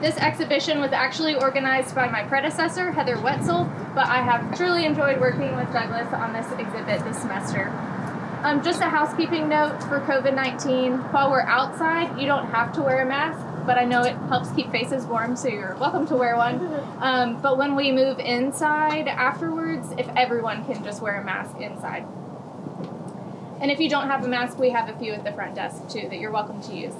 This exhibition was actually organized by my predecessor, Heather Wetzel, but I have truly enjoyed working with Douglas on this exhibit this semester. Just a housekeeping note for COVID-19, while we're outside, you don't have to wear a mask, but I know it helps keep faces warm, so you're welcome to wear one. But when we move inside afterwards, if everyone can just wear a mask inside. And if you don't have a mask, we have a few at the front desk too that you're welcome to use.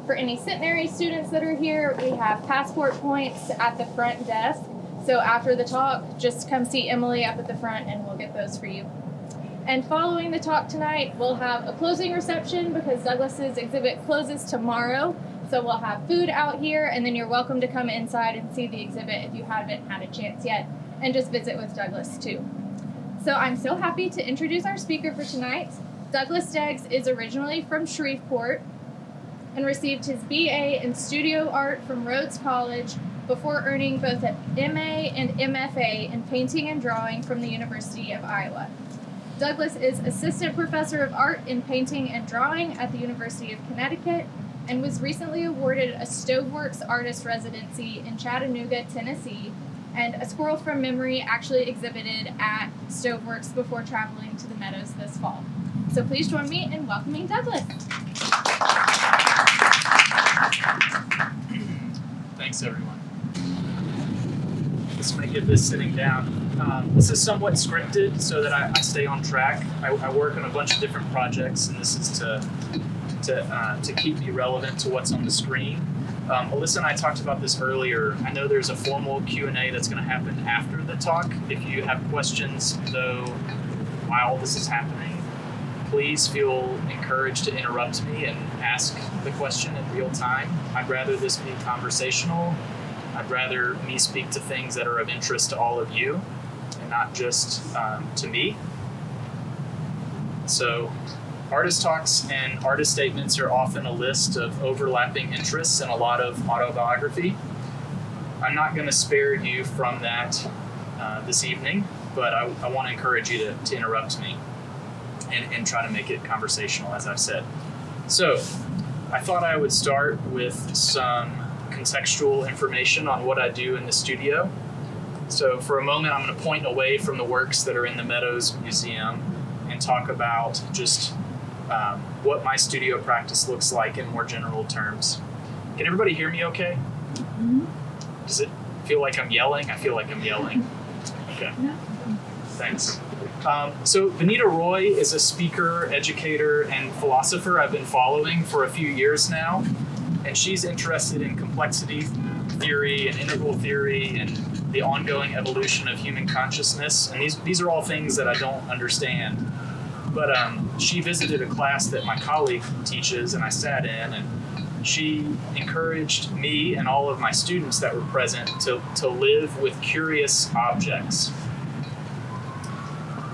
For any centenary students that are here, we have passport points at the front desk. So after the talk, just come see Emily up at the front and we'll get those for you. And following the talk tonight, we'll have a closing reception because Douglas's exhibit closes tomorrow. So we'll have food out here, and then you're welcome to come inside and see the exhibit if you haven't had a chance yet, and just visit with Douglas too. So I'm so happy to introduce our speaker for tonight. Douglas Degges is originally from Shreveport and received his BA in studio art from Rhodes College before earning both an MA and MFA in painting and drawing from the University of Iowa. Douglas is assistant professor of art in painting and drawing at the University of Connecticut and was recently awarded a Stoveworks artist residency in Chattanooga, Tennessee, and A Squirrel from Memory actually exhibited at Stoveworks before traveling to the Meadows this fall. So please join me in welcoming Douglas. Thanks, everyone. This might get this sitting down. This is somewhat scripted so that I stay on track. I work on a bunch of different projects, and this is to keep me relevant to what's on the screen. Alyssa and I talked about this earlier. I know there's a formal Q&A that's going to happen after the talk. If you have questions, though, while this is happening, please feel encouraged to interrupt me and ask the question in real time. I'd rather this be conversational. I'd rather me speak to things that are of interest to all of you and not just to me. So artist talks and artist statements are often a list of overlapping interests and a lot of autobiography. I'm not going to spare you from that this evening, but I want to encourage you to interrupt me and try to make it conversational, as I've said. So I thought I would start with some contextual information on what I do in the studio. So for a moment, I'm going to point away from the works that are in the Meadows Museum and talk about just what my studio practice looks like in more general terms. Can everybody hear me okay? Mm-hmm. Does it feel like I'm yelling? I feel like I'm yelling. Okay. Thanks. So Benita Roy is a speaker, educator, and philosopher I've been following for a few years now. And she's interested in complexity theory and integral theory and the ongoing evolution of human consciousness. And these are all things that I don't understand. But she visited a class that my colleague teaches, and I sat in, and she encouraged me and all of my students that were present to live with curious objects.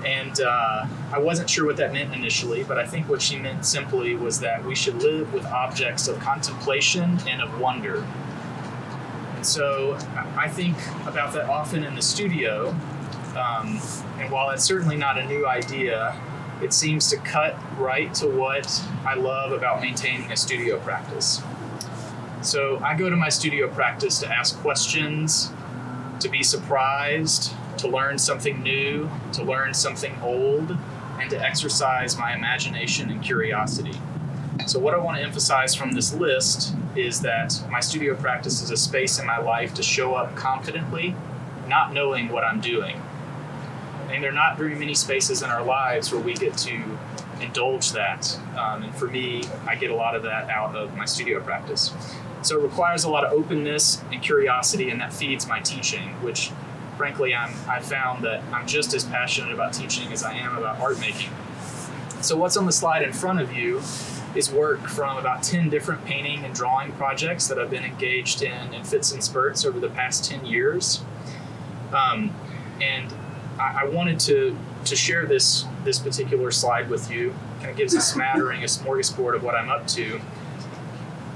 And I wasn't sure what that meant initially, but I think what she meant simply was that we should live with objects of contemplation and of wonder. And so I think about that often in the studio, and while it's certainly not a new idea, it seems to cut right to what I love about maintaining a studio practice. So I go to my studio practice to ask questions, to be surprised, to learn something new, to learn something old, and to exercise my imagination and curiosity. So what I want to emphasize from this list is that my studio practice is a space in my life to show up confidently, not knowing what I'm doing. And there are not very many spaces in our lives where we get to indulge that. And for me, I get a lot of that out of my studio practice. So it requires a lot of openness and curiosity, and that feeds my teaching, which frankly, I've found that I'm just as passionate about teaching as I am about art making. So what's on the slide in front of you is work from about 10 different painting and drawing projects that I've been engaged in fits and spurts over the past 10 years. And I wanted to share this particular slide with you. Kind of gives a smattering, a smorgasbord of what I'm up to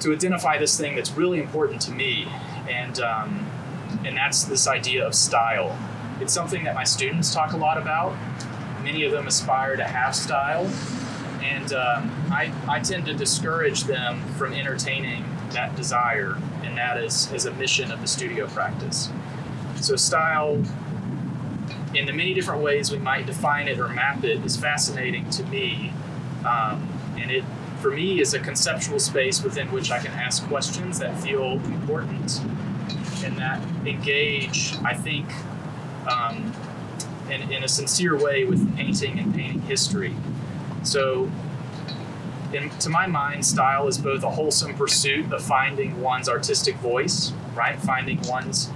identify this thing that's really important to me. And that's this idea of style. It's something that my students talk a lot about. Many of them aspire to have style, and I tend to discourage them from entertaining that desire, and that is a mission of the studio practice. So style, in the many different ways we might define it or map it, is fascinating to me, and it, for me, is a conceptual space within which I can ask questions that feel important and that engage, I think, in a sincere way with painting and painting history. So, to my mind, style is both a wholesome pursuit of finding one's artistic voice, right? Finding one's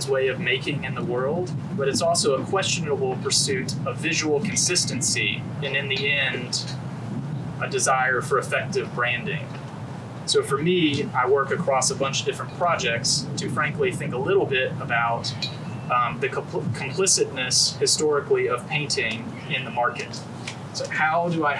way of making in the world, but it's also a questionable pursuit of visual consistency, and in the end, a desire for effective branding. So for me, I work across a bunch of different projects to frankly think a little bit about the complicitness historically of painting in the market. So how do I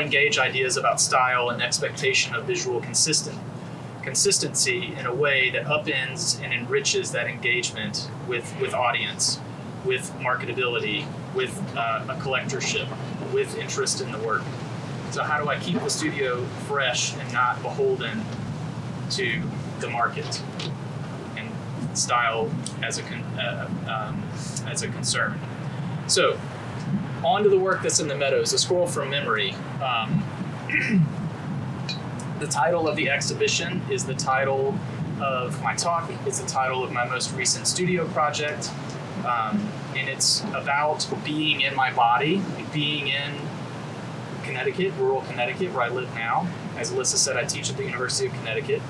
engage ideas about style and expectation of visual consistency in a way that upends and enriches that engagement with audience, with marketability, with a collectorship, with interest in the work. So how do I keep the studio fresh and not beholden to the market and style as a concern? So on to the work that's in the Meadows, A Scroll from Memory. The title of the exhibition is the title of my talk. It's the title of my most recent studio project. And it's about being in my body, being in Connecticut, rural Connecticut, where I live now. As Alyssa said, I teach at the University of Connecticut.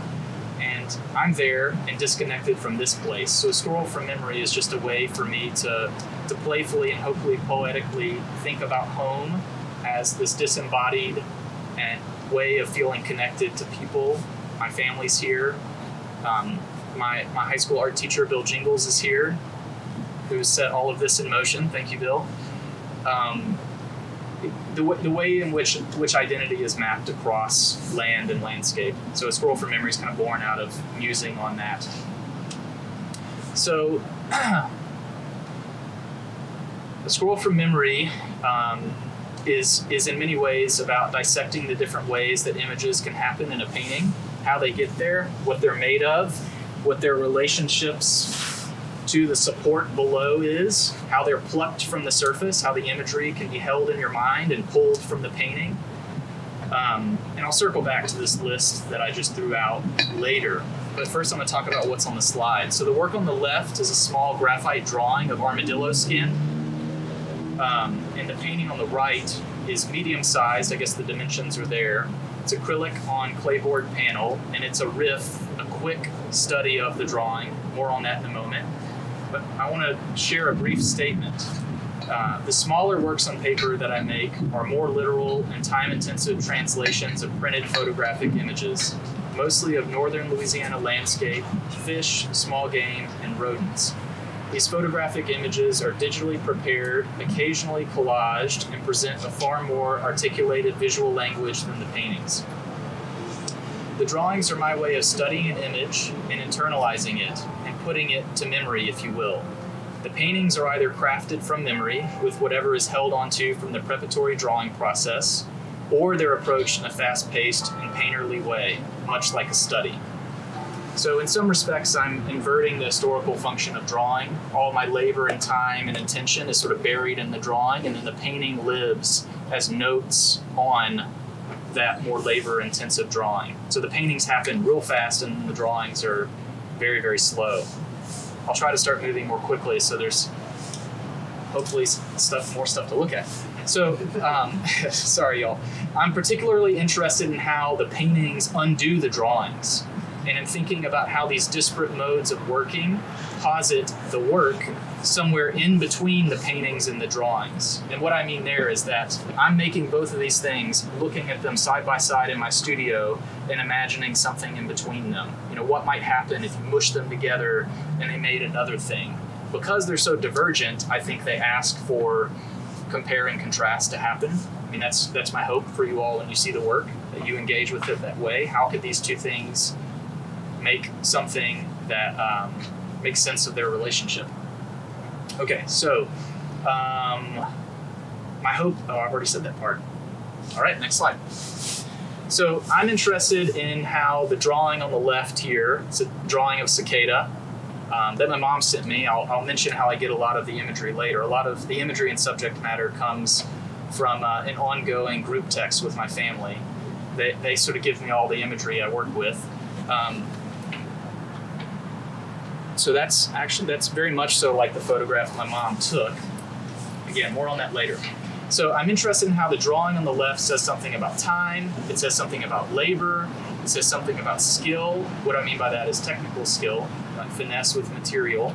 And I'm there and disconnected from this place. So A Scroll from Memory is just a way for me to playfully and hopefully poetically think about home as this disembodied and way of feeling connected to people. My family's here. My high school art teacher, Bill Jingles, is here, who set all of this in motion. Thank you, Bill. The way in which identity is mapped across land and landscape. So A Scroll from Memory is kind of born out of musing on that. So A Scroll from Memory is in many ways about dissecting the different ways that images can happen in a painting, how they get there, what they're made of, what their relationships to the support below is, how they're plucked from the surface, how the imagery can be held in your mind and pulled from the painting. And I'll circle back to this list that I just threw out later. But first I'm going to talk about what's on the slide. So the work on the left is a small graphite drawing of armadillo skin. And the painting on the right is medium-sized. I guess the dimensions are there. It's acrylic on clayboard panel, and it's a riff, a quick study of the drawing. More on that in a moment. But I want to share a brief statement. The smaller works on paper that I make are more literal and time-intensive translations of printed photographic images, mostly of northern Louisiana landscape, fish, small game, and rodents. These photographic images are digitally prepared, occasionally collaged, and present a far more articulated visual language than the paintings. The drawings are my way of studying an image and internalizing it, and putting it to memory, if you will. The paintings are either crafted from memory, with whatever is held onto from the preparatory drawing process, or they're approached in a fast-paced and painterly way, much like a study. So in some respects, I'm inverting the historical function of drawing. All my labor and time and intention is sort of buried in the drawing, and then the painting lives as notes on that more labor-intensive drawing. So the paintings happen real fast, and the drawings are very, very slow. I'll try to start moving more quickly, so there's hopefully more stuff to look at. So, sorry, y'all. I'm particularly interested in how the paintings undo the drawings, and in thinking about how these disparate modes of working posit the work somewhere in between the paintings and the drawings. And what I mean there is that I'm making both of these things, looking at them side by side in my studio and imagining something in between them. You know, what might happen if you mush them together and they made another thing. Because they're so divergent, I think they ask for compare and contrast to happen. I mean, that's my hope for you all when you see the work, that you engage with it that way. How could these two things make something that make sense of their relationship. Okay, so my hope, I've already said that part. All right, next slide. So I'm interested in how the drawing on the left here, it's a drawing of cicada that my mom sent me. I'll mention how I get a lot of the imagery later. A lot of the imagery and subject matter comes from an ongoing group text with my family. They sort of give me all the imagery I work with. So that's very much so like the photograph my mom took. Again, more on that later. So I'm interested in how the drawing on the left says something about time, it says something about labor, it says something about skill. What I mean by that is technical skill, like finesse with material,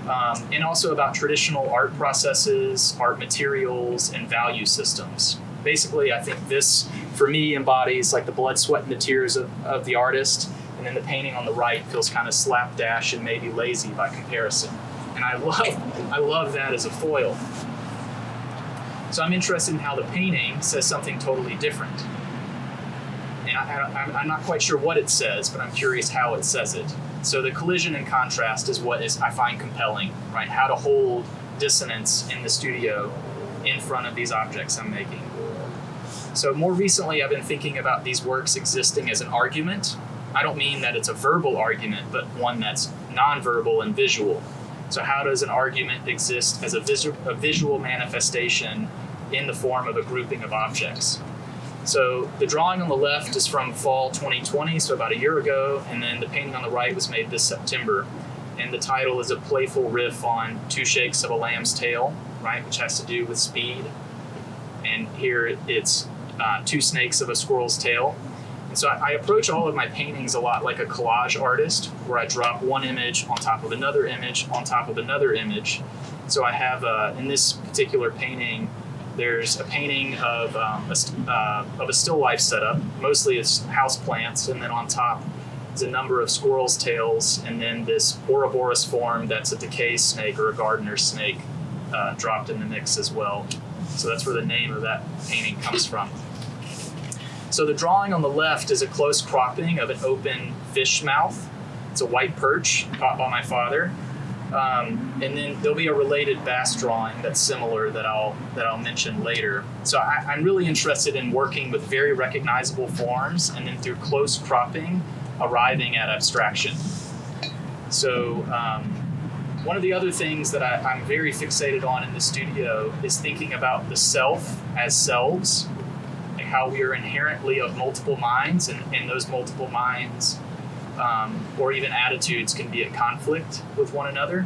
and also about traditional art processes, art materials, and value systems. Basically, I think this, for me, embodies like the blood, sweat, and the tears of the artist, and then the painting on the right feels kind of slapdash and maybe lazy by comparison. And I love that as a foil. So I'm interested in how the painting says something totally different. And I'm not quite sure what it says, but I'm curious how it says it. So the collision and contrast is what I find compelling, right? How to hold dissonance in the studio in front of these objects I'm making. So more recently, I've been thinking about these works existing as an argument. I don't mean that it's a verbal argument, but one that's nonverbal and visual. So how does an argument exist as a visual manifestation in the form of a grouping of objects? So the drawing on the left is from fall 2020, so about a year ago, and then the painting on the right was made this September. And the title is a playful riff on two shakes of a lamb's tail, right, which has to do with speed. And here it's two snakes of a squirrel's tail. And so I approach all of my paintings a lot like a collage artist, where I drop one image on top of another image on top of another image. So I have, in this particular painting, there's a painting of a still life setup. Mostly it's house plants, and then on top is a number of squirrel's tails, and then this Ouroboros form that's a decay snake or a gardener snake dropped in the mix as well. So that's where the name of that painting comes from. So the drawing on the left is a close cropping of an open fish mouth. It's a white perch caught by my father. And then there'll be a related bass drawing that's similar that I'll mention later. So I'm really interested in working with very recognizable forms, and then through close cropping, arriving at abstraction. So one of the other things that I'm very fixated on in the studio is thinking about the self as selves, like how we are inherently of multiple minds, and those multiple minds or even attitudes can be at conflict with one another.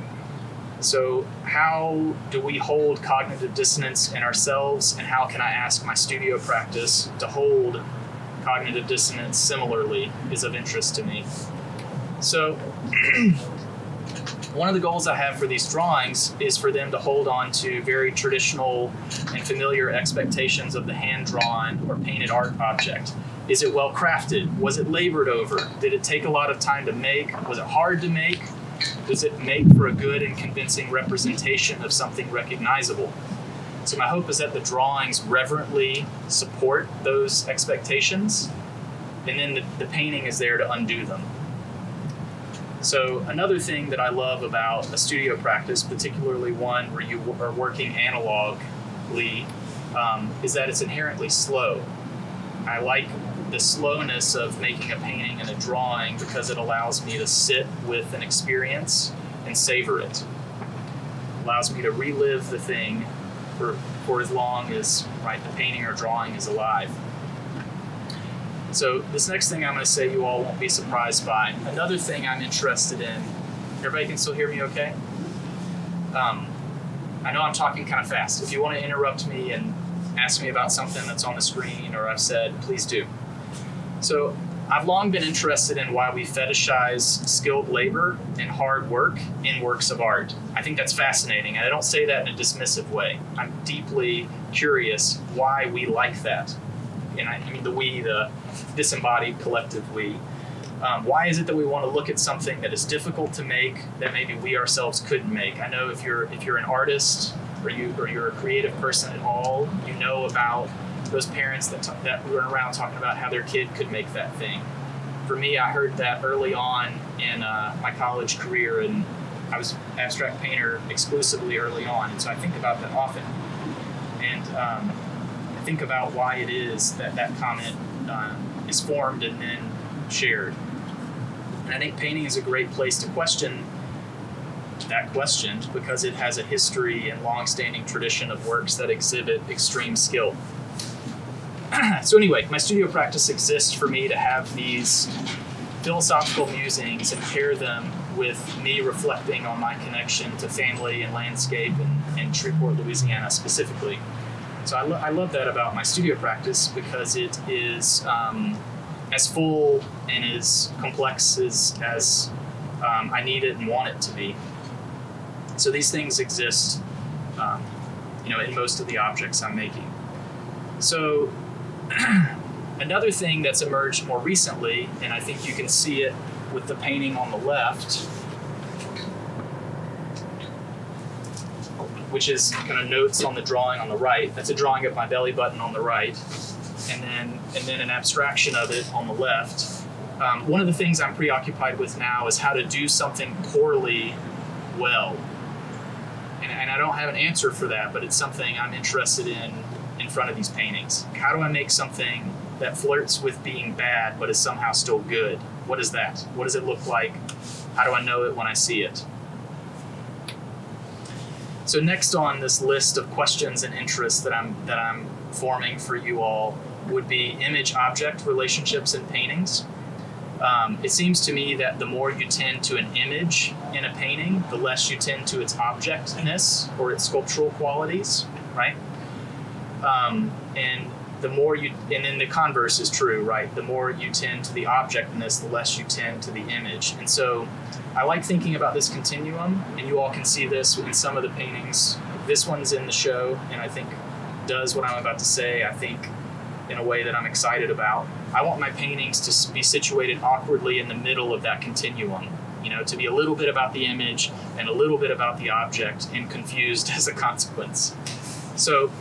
So how do we hold cognitive dissonance in ourselves, and how can I ask my studio practice to hold cognitive dissonance similarly is of interest to me. So one of the goals I have for these drawings is for them to hold on to very traditional and familiar expectations of the hand-drawn or painted art object. Is it well crafted? Was it labored over? Did it take a lot of time to make? Was it hard to make? Does it make for a good and convincing representation of something recognizable? So my hope is that the drawings reverently support those expectations, and then the painting is there to undo them. So another thing that I love about a studio practice, particularly one where you are working analogly, is that it's inherently slow. I like the slowness of making a painting and a drawing because it allows me to sit with an experience and savor it. It allows me to relive the thing for as long as the painting or drawing is alive. So this next thing I'm going to say you all won't be surprised by. Another thing I'm interested in, everybody can still hear me okay? I know I'm talking kind of fast. If you want to interrupt me and ask me about something that's on the screen or I've said, please do. So I've long been interested in why we fetishize skilled labor and hard work in works of art. I think that's fascinating, and I don't say that in a dismissive way. I'm deeply curious why we like that. And I mean the disembodied collective we. Why is it that we want to look at something that is difficult to make that maybe we ourselves couldn't make? I know if you're an artist or you're a creative person at all, you know about those parents that run around talking about how their kid could make that thing. For me, I heard that early on in my college career, and I was an abstract painter exclusively early on, and so I think about that often. And I think about why it is that that comment is formed and then shared. And I think painting is a great place to question that question because it has a history and long-standing tradition of works that exhibit extreme skill. So anyway, my studio practice exists for me to have these philosophical musings and pair them with me reflecting on my connection to family and landscape and Shreveport, Louisiana specifically. So I love that about my studio practice because it is as full and as complex as I need it and want it to be. So these things exist, in most of the objects I'm making. So another thing that's emerged more recently, and I think you can see it with the painting on the left, which is kind of notes on the drawing on the right. That's a drawing of my belly button on the right, and then an abstraction of it on the left. One of the things I'm preoccupied with now is how to do something poorly well. And I don't have an answer for that, but it's something I'm interested in front of these paintings. How do I make something that flirts with being bad but is somehow still good? What is that? What does it look like? How do I know it when I see it? So next on this list of questions and interests that I'm forming for you all would be image-object relationships in paintings. It seems to me that the more you tend to an image in a painting, the less you tend to its objectness or its sculptural qualities, right? And then the converse is true, right? The more you tend to the objectness, the less you tend to the image. And so I like thinking about this continuum, and you all can see this in some of the paintings. This one's in the show, and I think does what I'm about to say, I think, in a way that I'm excited about. I want my paintings to be situated awkwardly in the middle of that continuum, to be a little bit about the image and a little bit about the object and confused as a consequence. So,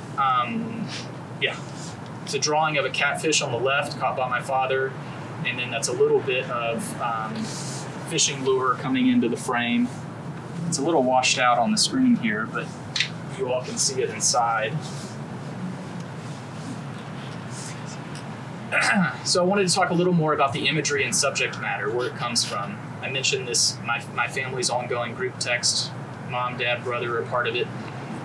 it's a drawing of a catfish on the left caught by my father, and then that's a little bit of fishing lure coming into the frame. It's a little washed out on the screen here, but you all can see it inside. So I wanted to talk a little more about the imagery and subject matter, where it comes from. I mentioned this, my family's ongoing group text. Mom, dad, brother are part of it.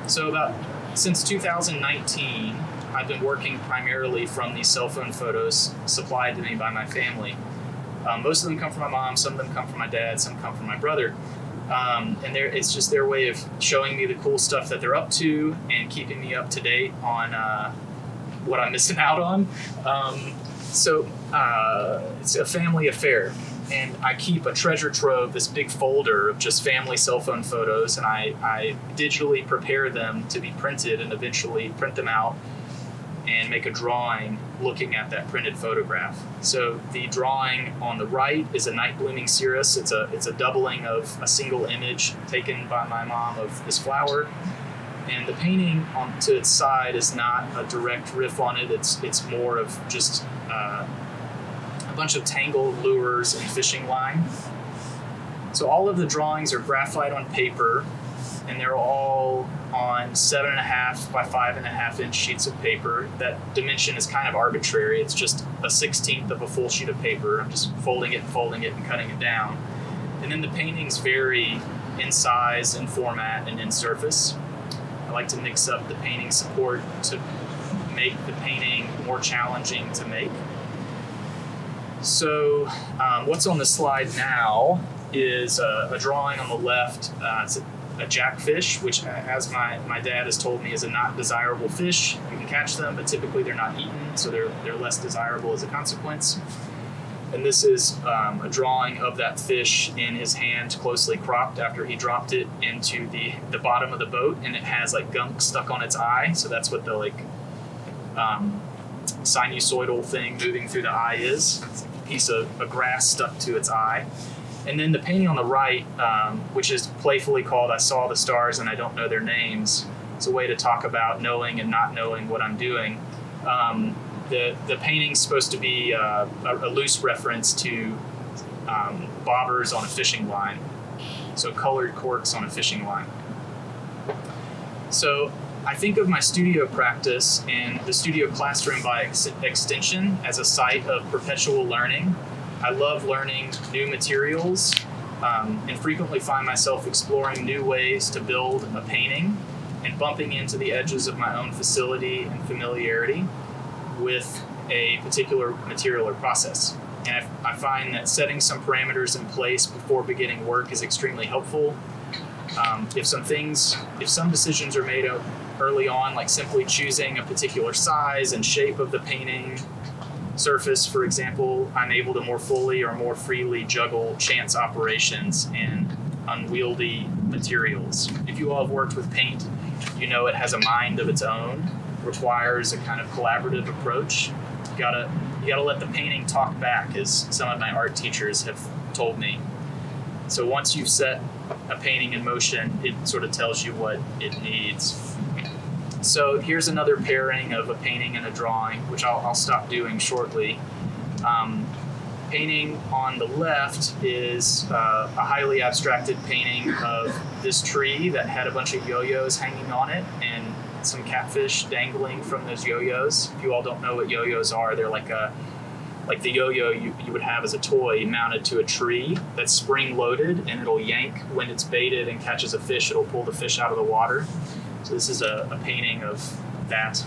So since 2019, I've been working primarily from these cell phone photos supplied to me by my family. Most of them come from my mom, some of them come from my dad, some come from my brother. And it's just their way of showing me the cool stuff that they're up to and keeping me up to date on what I'm missing out on. So it's a family affair. And I keep a treasure trove, this big folder of just family cell phone photos, and I digitally prepare them to be printed and eventually print them out and make a drawing looking at that printed photograph. So the drawing on the right is a night blooming Cirrus. It's a doubling of a single image taken by my mom of this flower. And the painting on to its side is not a direct riff on it. It's more of just a bunch of tangled lures and fishing line. So all of the drawings are graphite on paper, and they're all on 7.5 by 5.5 inch sheets of paper. That dimension is kind of arbitrary. It's just a 1/16 of a full sheet of paper. I'm just folding it and cutting it down. And then the paintings vary in size and format and in surface. I like to mix up the painting support to make the painting more challenging to make. So what's on the slide now is a drawing on the left. It's a jackfish, which, as my dad has told me, is a not desirable fish. You can catch them, but typically they're not eaten, so they're less desirable as a consequence. And this is a drawing of that fish in his hand, closely cropped after he dropped it into the bottom of the boat, and it has like gunk stuck on its eye. So that's what the sinusoidal thing moving through the eye is. It's a piece of grass stuck to its eye. And then the painting on the right, which is playfully called I Saw the Stars and I Don't Know Their Names. It's a way to talk about knowing and not knowing what I'm doing. The painting's supposed to be a loose reference to bobbers on a fishing line. so colored corks on a fishing line. So I think of my studio practice and the studio classroom by extension as a site of perpetual learning. I love learning new materials and frequently find myself exploring new ways to build a painting and bumping into the edges of my own facility and familiarity with a particular material or process. And I find that setting some parameters in place before beginning work is extremely helpful. If some decisions are made early on, like simply choosing a particular size and shape of the painting surface, for example, I'm able to more fully or more freely juggle chance operations and unwieldy materials. If you all have worked with paint, you know it has a mind of its own, requires a kind of collaborative approach. You gotta let the painting talk back, as some of my art teachers have told me. So once you've set a painting in motion, it sort of tells you what it needs. So here's another pairing of a painting and a drawing, which I'll stop doing shortly. Painting on the left is a highly abstracted painting of this tree that had a bunch of yo-yos hanging on it and some catfish dangling from those yo-yos. If you all don't know what yo-yos are, they're like the yo-yo you would have as a toy mounted to a tree that's spring-loaded, and it'll yank when it's baited and catches a fish. It'll pull the fish out of the water. So this is a painting of that.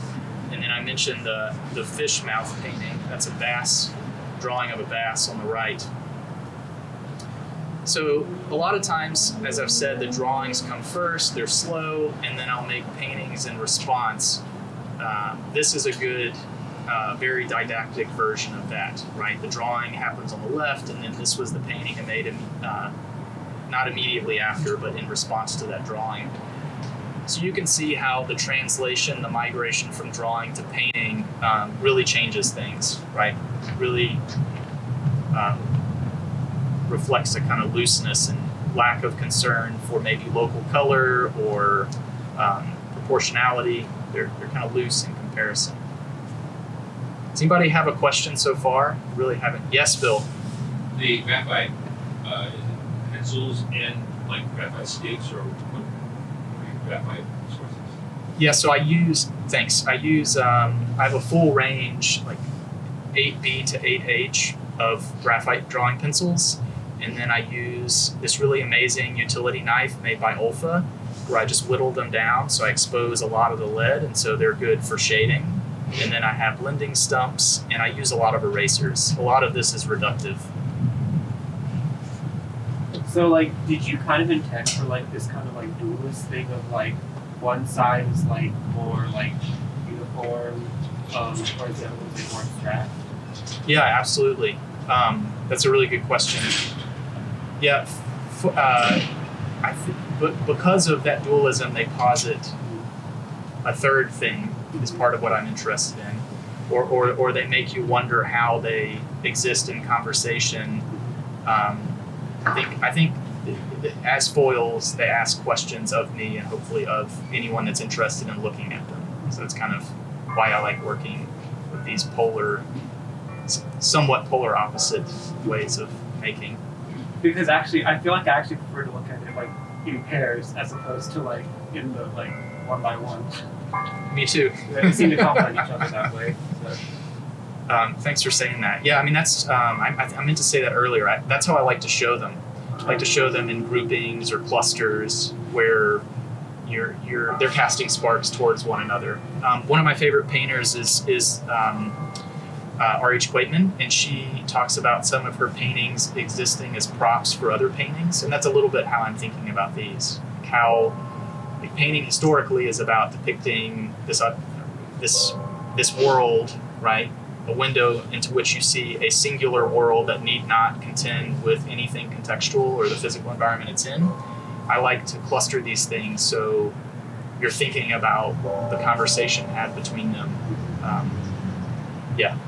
And then I mentioned the fish mouth painting. That's a bass, drawing of a bass on the right. So a lot of times, as I've said, the drawings come first, they're slow, and then I'll make paintings in response. This is a good, very didactic version of that, right? The drawing happens on the left, and then this was the painting I made not immediately after, but in response to that drawing. So you can see how the translation, the migration from drawing to painting really changes things, right? Really reflects a kind of looseness and lack of concern for maybe local color or proportionality. They're kind of loose in comparison. Does anybody have a question so far? Really haven't. Yes, Bill. The graphite, is it pencils and like graphite sticks, or what graphite sources? Yeah, so I use, I have a full range, like 8B to 8H of graphite drawing pencils. And then I use this really amazing utility knife made by Olfa, where I just whittle them down so I expose a lot of the lead, and so they're good for shading. And then I have blending stumps, and I use a lot of erasers. A lot of this is reductive. So, like, did you kind of intend for, like, this kind of, like, dualist thing of, like, one side is, like, more, like, uniform, or is the other one more abstract? Yeah, absolutely. That's a really good question. Yeah, but because of that dualism, they posit a third thing is part of what I'm interested in, or they make you wonder how they exist in conversation. I think as foils, they ask questions of me and hopefully of anyone that's interested in looking at them. So that's kind of why I like working with these somewhat polar opposite ways of making. Because actually, I feel like I actually prefer to look at it like in pairs as opposed to like in the like one by one. Me too. They seem to complement each other that way. So. Thanks for saying that. Yeah, I mean that's I meant to say that earlier. That's how I like to show them. I like to show them in groupings or clusters where they're casting sparks towards one another. One of my favorite painters is R.H. Quaitman, and she talks about some of her paintings existing as props for other paintings, and that's a little bit how I'm thinking about these. Like how painting historically is about depicting this world, right? A window into which you see a singular world that need not contend with anything contextual or the physical environment it's in. I like to cluster these things so you're thinking about the conversation had between them.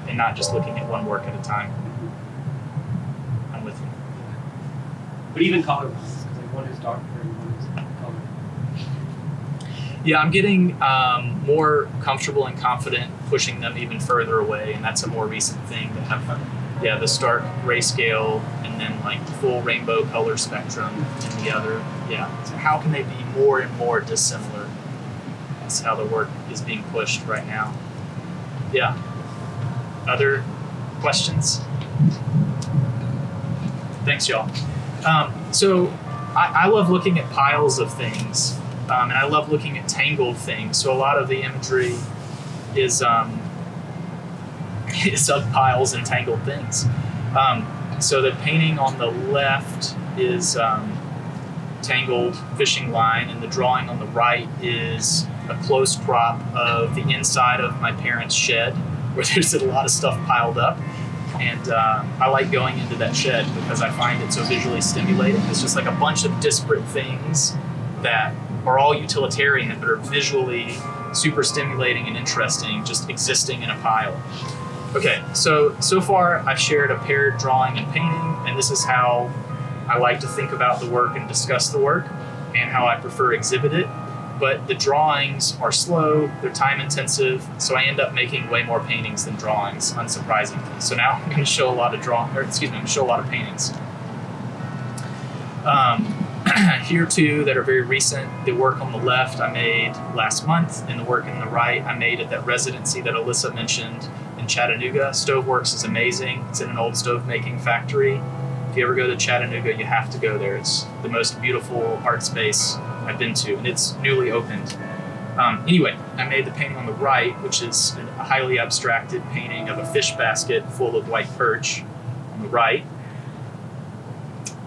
And not just looking at one work at a time. I'm with you. But even color-wise, because like one is darker and one is color. Yeah, I'm getting more comfortable and confident pushing them even further away, and that's a more recent thing that yeah, the stark grayscale and then like full rainbow color spectrum in the other. Yeah. So how can they be more and more dissimilar? That's how the work is being pushed right now. Yeah. Other questions? Thanks, y'all. So I love looking at piles of things, and I love looking at tangled things. So a lot of the imagery is of piles and tangled things. So the painting on the left is tangled fishing line, and the drawing on the right is a close crop of the inside of my parents' shed, where there's a lot of stuff piled up. And I like going into that shed because I find it so visually stimulating. It's just like a bunch of disparate things that are all utilitarian but are visually super stimulating and interesting, just existing in a pile. Okay, so far I've shared a paired drawing and painting, and this is how I like to think about the work and discuss the work, and how I prefer exhibit it. But the drawings are slow, they're time intensive, so I end up making way more paintings than drawings, unsurprisingly. So now I'm going to show a lot of show a lot of paintings. Here too, that are very recent. The work on the left I made last month, and the work on the right I made at that residency that Alyssa mentioned in Chattanooga. Stoveworks is amazing. It's in an old stove making factory. If you ever go to Chattanooga, you have to go there. It's the most beautiful art space I've been to, and it's newly opened. Anyway, I made the painting on the right, which is a highly abstracted painting of a fish basket full of white perch on the right.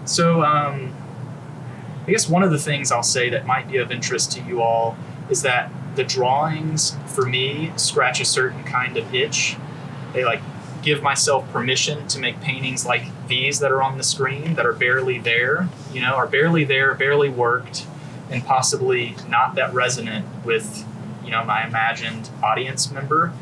So I guess one of the things I'll say that might be of interest to you all is that the drawings, for me, scratch a certain kind of itch. They like give myself permission to make paintings like these that are on the screen that are barely there, are barely there, barely worked, and possibly not that resonant with, my imagined audience member.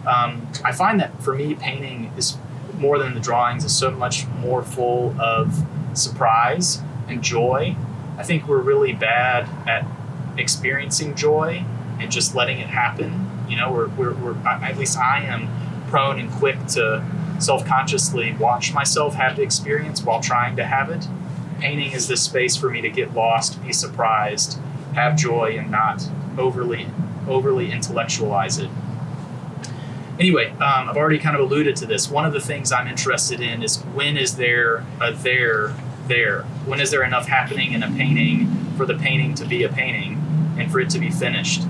I find that for me, painting is more than the drawings, is so much more full of surprise and joy. I think we're really bad at experiencing joy and just letting it happen. We're at least I am prone and quick to self-consciously watch myself have the experience while trying to have it. Painting is this space for me to get lost, be surprised, have joy, and not overly intellectualize it. Anyway, I've already kind of alluded to this. One of the things I'm interested in is when is there a there? When is there enough happening in a painting for the painting to be a painting and for it to be finished?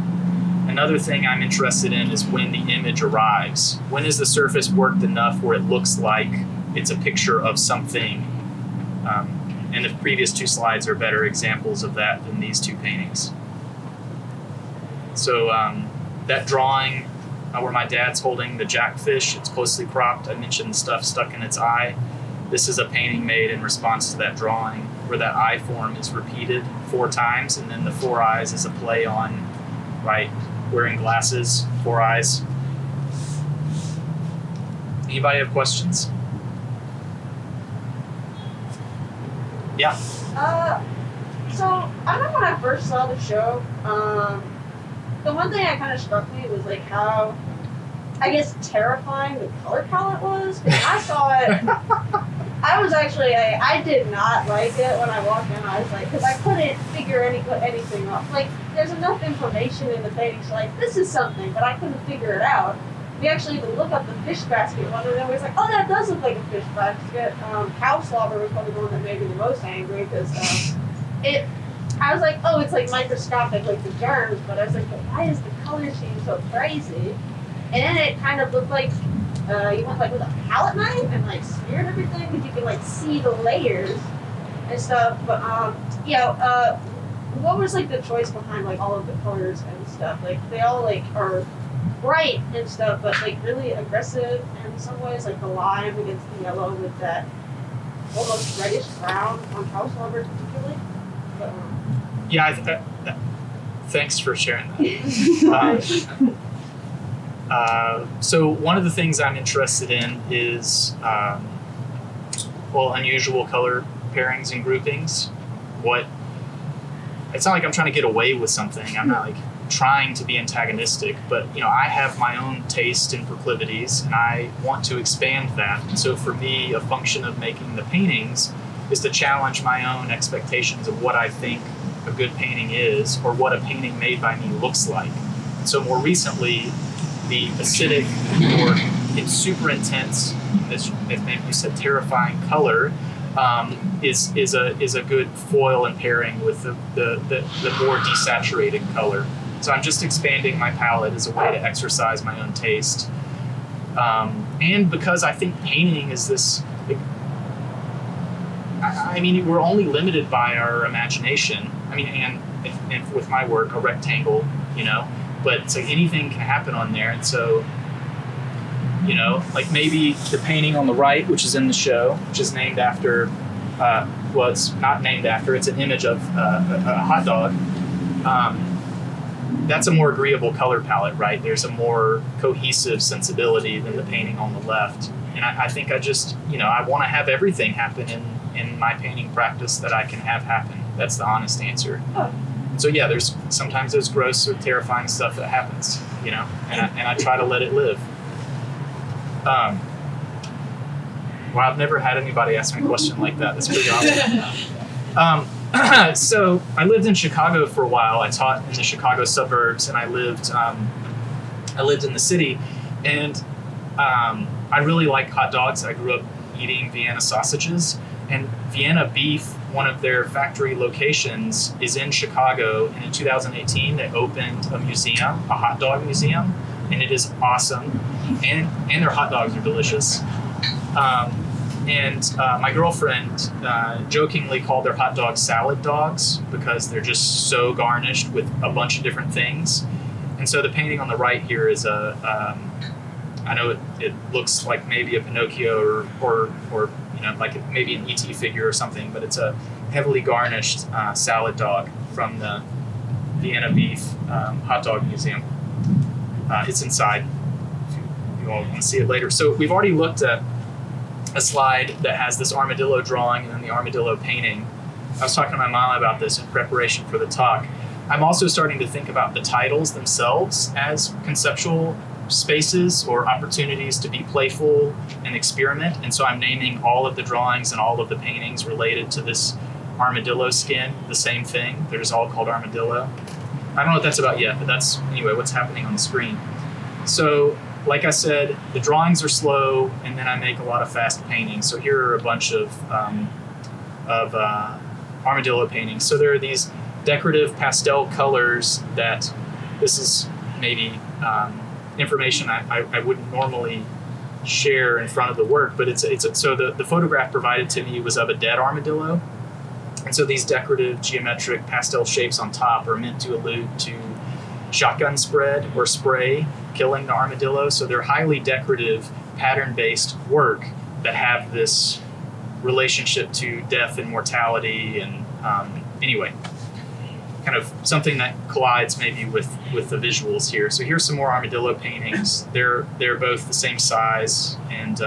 Another thing I'm interested in is when the image arrives. When is the surface worked enough where it looks like it's a picture of something? And the previous two slides are better examples of that than these two paintings. So that drawing where my dad's holding the jackfish, it's closely cropped. I mentioned stuff stuck in its eye. This is a painting made in response to that drawing where that eye form is repeated 4 times, and then the 4 eyes is a play on, right, wearing glasses, 4 eyes. Anybody have questions? Yeah. So I know when I first saw the show, the one thing that kind of struck me was like how, I guess, terrifying the color palette was. Because I saw it, I did not like it when I walked in. I was like, because I couldn't figure anything out. Like, there's enough information in the painting, so like, this is something, but I couldn't figure it out. We actually even look up the fish basket one, and then we was like, oh, that does look like a fish basket. Cow slobber was probably the one that made me the most angry, because I was like, oh, it's like microscopic, like the germs, but I was like, but why is the color scheme so crazy? And then it kind of looked like you went like with a palette knife and like smeared everything, because you can like see the layers and stuff. But what was like the choice behind like all of the colors and stuff? Like they all like are bright and stuff, but like really aggressive in some ways, like the lime against the yellow with that almost reddish brown on house lumber particularly. But, Yeah, thanks for sharing that. So one of the things I'm interested in is, unusual color pairings and groupings. it's not like I'm trying to get away with something. I'm not like trying to be antagonistic, but I have my own taste and proclivities, and I want to expand that. And so for me, a function of making the paintings is to challenge my own expectations of what I think a good painting is, or what a painting made by me looks like. And so more recently, the acidic or it's super intense, as maybe you said, terrifying color is a good foil and pairing with the more desaturated color. So I'm just expanding my palette as a way to exercise my own taste. And because I think painting is this, we're only limited by our imagination. And with my work, a rectangle, but it's like anything can happen on there. And so, like maybe the painting on the right, which is in the show, which is named after, it's not named after, it's an image of a hot dog. That's a more agreeable color palette, right? There's a more cohesive sensibility than the painting on the left. And I think I just, I want to have everything happen in my painting practice that I can have happen. That's the honest answer. Oh. So yeah, sometimes there's gross or terrifying stuff that happens, and I try to let it live. Well, I've never had anybody ask me a question like that. That's pretty awesome. So I lived in Chicago for a while. I taught in the Chicago suburbs, and I lived in the city, and I really like hot dogs. I grew up eating Vienna sausages, and Vienna beef, one of their factory locations, is in Chicago. And in 2018, they opened a museum, a hot dog museum, and it is awesome. And their hot dogs are delicious. My girlfriend jokingly called their hot dogs salad dogs because they're just so garnished with a bunch of different things. And so the painting on the right here is I know it looks like maybe a Pinocchio or like maybe an E.T. figure or something, but it's a heavily garnished salad dog from the Vienna Beef Hot Dog Museum. It's inside, if you all want to see it later. So we've already looked at a slide that has this armadillo drawing and then the armadillo painting. I was talking to my mom about this in preparation for the talk. I'm also starting to think about the titles themselves as conceptual spaces or opportunities to be playful and experiment. And so I'm naming all of the drawings and all of the paintings related to this armadillo skin the same thing. They're just all called armadillo. I don't know what that's about yet, but that's, anyway, what's happening on the screen. So, like I said, the drawings are slow, and then I make a lot of fast paintings. So here are a bunch of armadillo paintings. So there are these decorative pastel colors that, this is maybe information I wouldn't normally share in front of the work, but so the photograph provided to me was of a dead armadillo. And so these decorative geometric pastel shapes on top are meant to allude to shotgun spread or spray killing the armadillo. So they're highly decorative, pattern-based work that have this relationship to death and mortality, and anyway, kind of something that collides maybe with the visuals here. So here's some more armadillo paintings. They're both the same size, and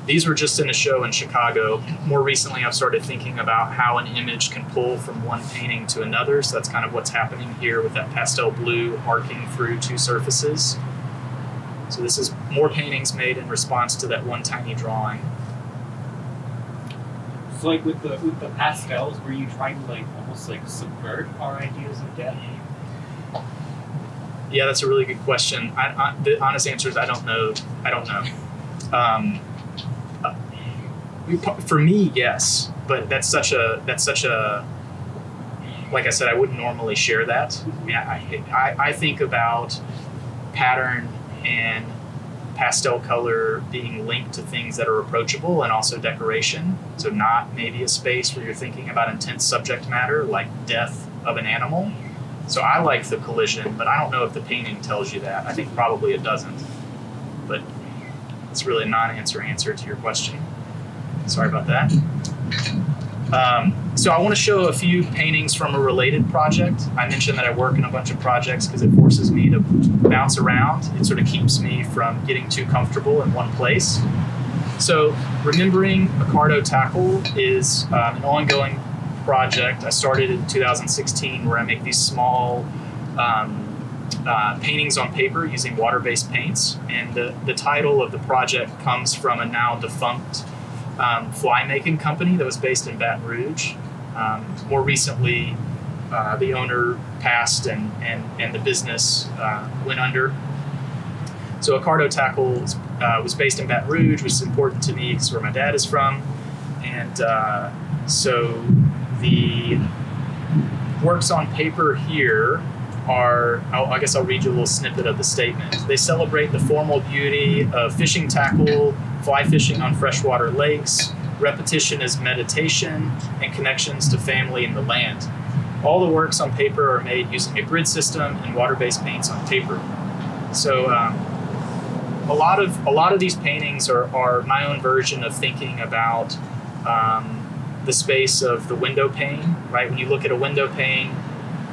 these were just in a show in Chicago. More recently, I've started thinking about how an image can pull from one painting to another. So that's kind of what's happening here with that pastel blue arcing through two surfaces. So this is more paintings made in response to that one tiny drawing. So like with the pastels, were you trying to like almost like subvert our ideas of death? Yeah, that's a really good question. The honest answer is I don't know. For me, yes, but that's such a like I said, I wouldn't normally share that. I mean, I think about pattern and pastel color being linked to things that are approachable and also decoration. So not maybe a space where you're thinking about intense subject matter like death of an animal. So I like the collision, but I don't know if the painting tells you that. I think probably it doesn't. But it's really a non-answer answer to your question. Sorry about that. So I want to show a few paintings from a related project. I mentioned that I work in a bunch of projects because it forces me to bounce around. It sort of keeps me from getting too comfortable in one place. So remembering Picardo Tackle is an ongoing project I started in 2016 where I make these small paintings on paper using water-based paints. And the title of the project comes from a now defunct fly making company that was based in Baton Rouge. More recently, the owner passed and the business went under. So Armadillo Tackle was based in Baton Rouge, which is important to me because where my dad is from. And so the works on paper here are, I guess I'll read you a little snippet of the statement. They celebrate the formal beauty of fishing tackle, fly fishing on freshwater lakes, repetition is meditation, and connections to family and the land. All the works on paper are made using a grid system and water-based paints on paper. So a lot of these paintings are my own version of thinking about the space of the window pane, right? When you look at a window pane,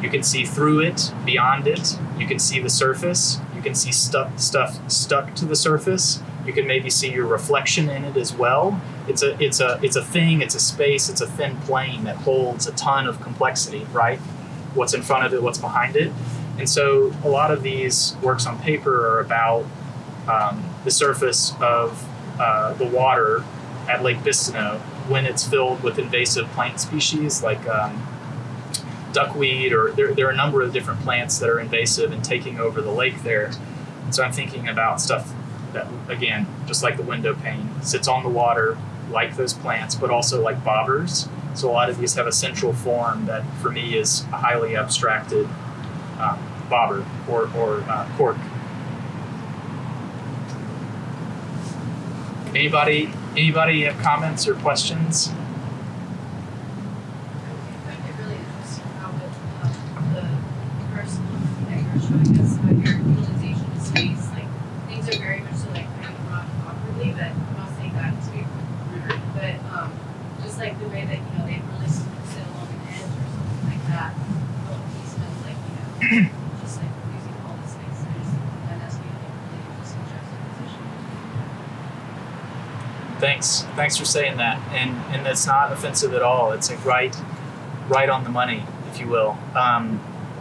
you can see through it, beyond it. You can see the surface. You can see stuff stuck to the surface. You can maybe see your reflection in it as well. It's a thing. It's a space. It's a thin plane that holds a ton of complexity, right? What's in front of it, what's behind it, and so a lot of these works on paper are about the surface of the water at Lake Bistineau when it's filled with invasive plant species like duckweed, or there are a number of different plants that are invasive and taking over the lake there. And so I'm thinking about stuff that, again, just like the window pane, sits on the water like those plants, but also like bobbers. So a lot of these have a central form that for me is a highly abstracted bobber or cork. Anybody have comments or questions? I find it really interesting how with the first one that you're showing us about your utilization of space, like things are very much so like kind of brought awkwardly, but I'm not saying that to be rude, but just like the way that, you know, they really sit along an edge or something like that, little piece of like, you know, just like using all this space, and that's being like really interesting juxtaposition. Thanks for saying that, and that's not offensive at all. It's like right on the money, if you will.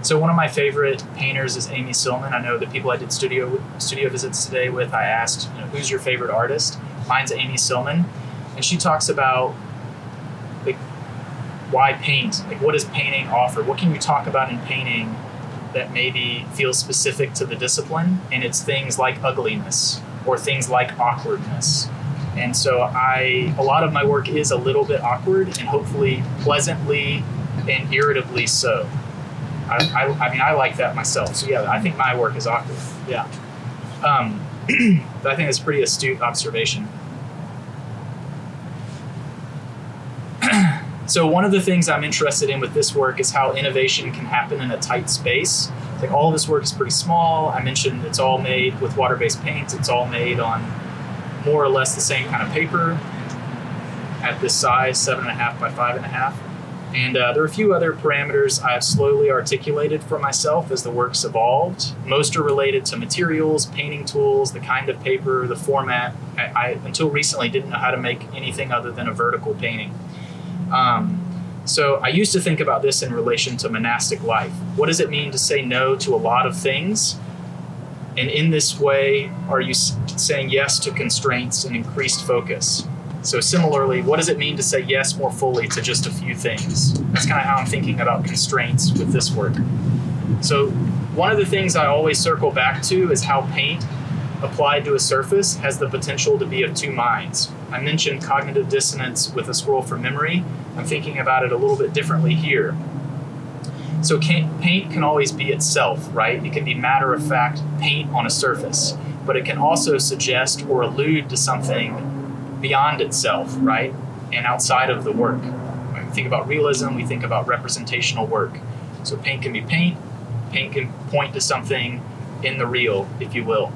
So one of my favorite painters is Amy Sillman. I know the people I did studio visits today with, I asked, you know, who's your favorite artist? Mine's Amy Sillman, and she talks about like why paint? Like what does painting offer? What can you talk about in painting that maybe feels specific to the discipline? And it's things like ugliness or things like awkwardness. And so a lot of my work is a little bit awkward and hopefully pleasantly and irritably so. I mean, I like that myself. So yeah, I think my work is awkward. Yeah. I think that's a pretty astute observation. So one of the things I'm interested in with this work is how innovation can happen in a tight space. Like all of this work is pretty small. I mentioned it's all made with water-based paints. It's all made on more or less the same kind of paper at this size, 7.5 by 5.5. And there are a few other parameters I've slowly articulated for myself as the work's evolved. Most are related to materials, painting tools, the kind of paper, the format. I until recently didn't know how to make anything other than a vertical painting. So I used to think about this in relation to monastic life. What does it mean to say no to a lot of things? And in this way, are you saying yes to constraints and increased focus? So similarly, what does it mean to say yes more fully to just a few things? That's kind of how I'm thinking about constraints with this work. So one of the things I always circle back to is how paint applied to a surface has the potential to be of two minds. I mentioned cognitive dissonance with a scroll for memory. I'm thinking about it a little bit differently here. So paint can always be itself, right? It can be matter-of-fact paint on a surface, but it can also suggest or allude to something beyond itself, right? And outside of the work. When we think about realism, we think about representational work. So paint can be paint can point to something in the real, if you will.